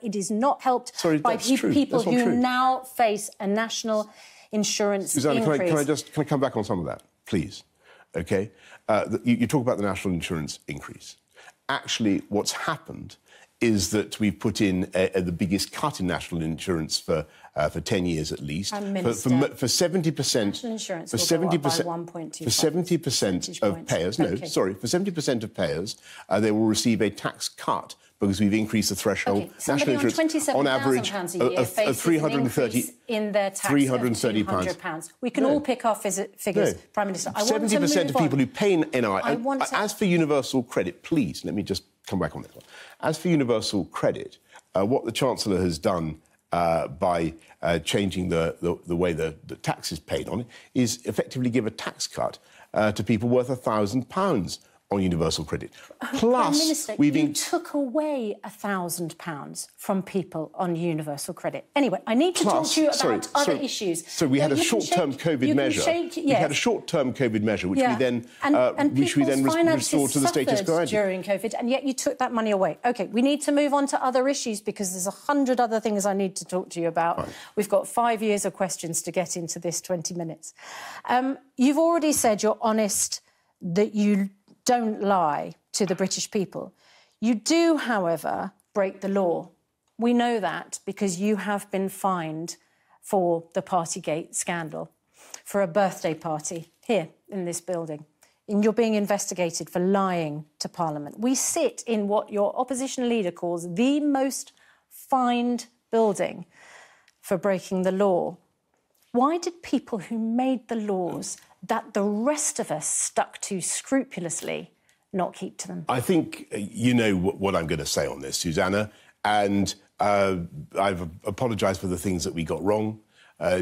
It is not helped by people who now face a national insurance Susanna, increase. Can I come back on some of that, please? OK? You talk about the national insurance increase. Actually, what's happened is that we've put in the biggest cut in national insurance for 10 years at least. Prime Minister, for 70%... National insurance will go up by 1.25 For 70% of payers... No, sorry, for 70% of payers, they will receive a tax cut because we've increased the threshold. Okay. Somebody on £27,000 a year faces an increase in their tax of £200. We can all pick our figures, Prime Minister. I want to move on. 70% of people who pay NI... As for universal credit, please, let me just come back on that one. As for universal credit, what the Chancellor has done by changing the way the tax is paid on it is effectively give a tax cut to people worth £1,000 on universal credit. Plus, Prime Minister, you took away £1,000 from people on universal credit. Anyway, I need to talk to you about other issues. So we had a short-term COVID measure. We had a short-term COVID measure, which we then restored to the status quo during COVID, and yet you took that money away. OK, we need to move on to other issues because there's 100 other things I need to talk to you about. Right. We've got 5 years of questions to get into this 20 minutes. You've already said you're honest, that you don't lie to the British people. You do, however, break the law. We know that because you have been fined for the Partygate scandal, for a birthday party here in this building. And you're being investigated for lying to Parliament. We sit in what your opposition leader calls the most fined building for breaking the law. Why did people who made the laws that the rest of us stuck to scrupulously not keep to them? I think you know what I'm going to say on this, Susanna, and I've apologised for the things that we got wrong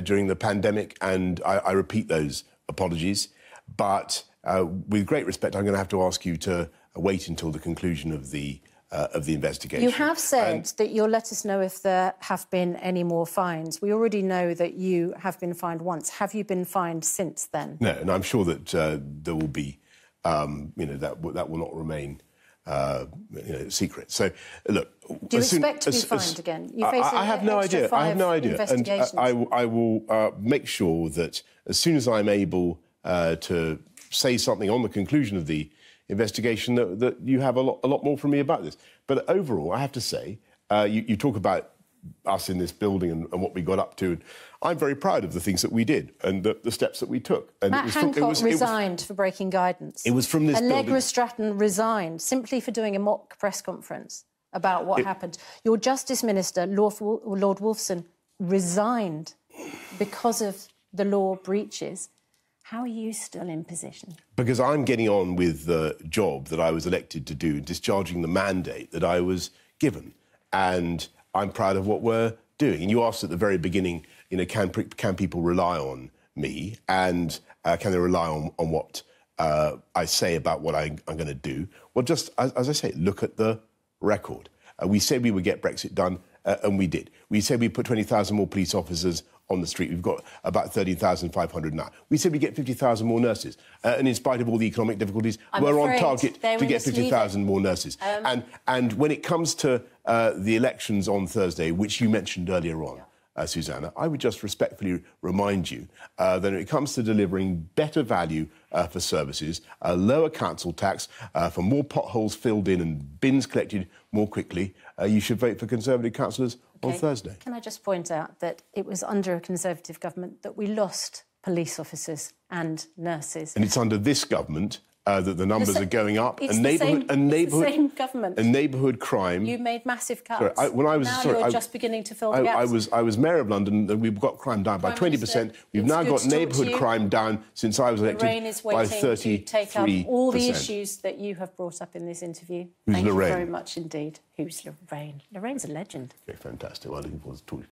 during the pandemic, and I repeat those apologies. But with great respect, I'm going to have to ask you to wait until the conclusion of the investigation. You have said that you'll let us know if there have been any more fines. We already know that you have been fined once. Have you been fined since then? No, and I'm sure that there will be, that will not remain, secret. So, look... Do you expect to be fined again? You face I have no idea. I have no idea. And I will make sure that as soon as I'm able to say something on the conclusion of the investigation, that you have a lot more from me about this. But overall, I have to say, you talk about us in this building and what we got up to. And I'm very proud of the things that we did and the steps that we took. And Matt Hancock resigned for breaking guidance. It was from this building. Allegra Stratton resigned simply for doing a mock press conference about what happened. Your Justice Minister, Lord Wolfson, resigned because of the law breaches. How are you still in position? Because I'm getting on with the job that I was elected to do, discharging the mandate that I was given. And I'm proud of what we're doing. And you asked at the very beginning, can people rely on me? And can they rely on what I say about what I'm going to do? Well, just as I say, look at the record. We said we would get Brexit done, and we did. We said we'd put 20,000 more police officers on the street. We've got about 13,500 now. We said we'd get 50,000 more nurses. And in spite of all the economic difficulties, we're on target to get 50,000 more nurses. And when it comes to the elections on Thursday, which you mentioned earlier on, Susanna, I would just respectfully remind you that when it comes to delivering better value for services, a lower council tax, for more potholes filled in and bins collected more quickly, you should vote for Conservative councillors on Thursday. Can I just point out that it was under a Conservative government that we lost police officers and nurses. And it's under this government that the numbers are going up. It's the same government. And neighbourhood crime... You made massive cuts. Now you're just beginning to fill the gaps. I was Mayor of London, and we've got crime down by 20%. We've now got neighbourhood crime down since I was elected by 33%. Lorraine is waiting to take up all the issues that you have brought up in this interview. Who's Thank Lorraine? you very much indeed. Who's Lorraine? Lorraine's a legend. Okay, fantastic. Well, looking forward to talking.